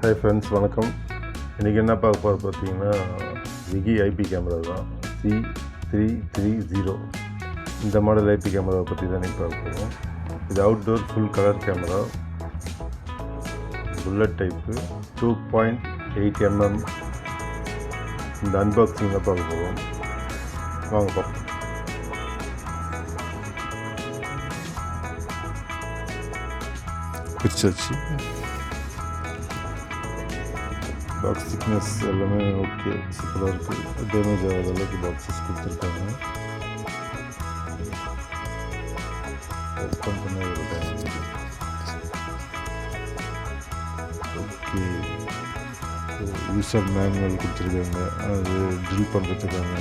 Hi friends, வணக்கம். இன்றைக்கி என்ன பார்க்க போகிற பார்த்தீங்கன்னா விகி ஐபி கேமரா தான் C330. இந்த மாடல் ஐபி கேமராவை பற்றி தான் இன்றைக்கி பார்க்க போகிறோம். இது outdoor full colour camera, bullet type, 2.8 mm. இந்த அன்பாக்சிங்கில் பார்க்க போகிறோம். வாங்க பார்ப்போம். பிரிச்சாச்சு. பாக்ஸ் திக்னஸ் எல்லாமே ஓகே, சூப்பராக இருக்குது. டேமேஜ் ஆகாத அளவுக்கு பாக்ஸஸ் கொடுத்துருக்காங்க. ஓப்பன் பண்ண ஒரு டேமேஜ். ஓகே, யூசர் மேனுவல் கொடுத்துருக்காங்க. அது ட்ரில் பண்ணுறதுக்கான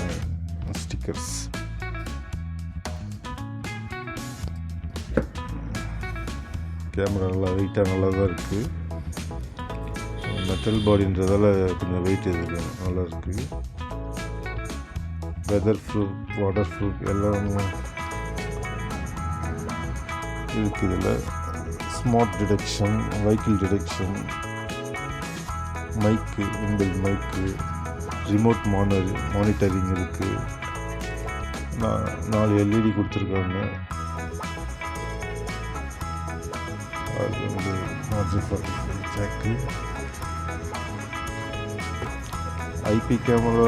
ஸ்டிக்கர்ஸ். கேமரா நல்லா வெயிட்டாக நல்லா தான் இருக்குது. மெட்டல் பாடின்றதால கொஞ்சம் வெயிட் எதுவும் நல்லா இருக்குது. வெதர் ப்ரூஃப், வாட்டர் ப்ரூஃப் எல்லாம் இருக்குது. இதில் ஸ்மார்ட் டிடெக்ஷன், வெஹிக்கிள் டிடெக்ஷன், மைக்கு, இன்பில்ட் மைக்கு, ரிமோட் மானிட்டரிங் இருக்குது. 4 LED கொடுத்துருக்காங்க. அது வந்து மாட்ரிஃபர் ஜாக்கு. ஐபி கேமரா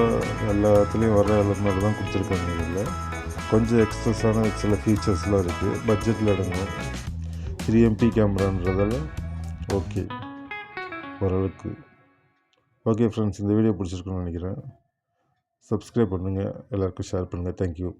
எல்லாத்துலேயும் வர மாதிரி தான் கொடுத்துருக்காங்க. இதில் கொஞ்சம் எக்ஸ்ட்ரஸான சில ஃபீச்சர்ஸ்லாம் இருக்குது. பட்ஜெட்டில் அடங்கும். 3MP கேமரான்றதால ஓகே, ஓரளவுக்கு ஓகே. ஃப்ரெண்ட்ஸ், இந்த வீடியோ பிடிச்சிருக்குன்னு நினைக்கிறேன். சப்ஸ்கிரைப் பண்ணுங்கள், எல்லாருக்கும் ஷேர் பண்ணுங்கள். தேங்க்யூ.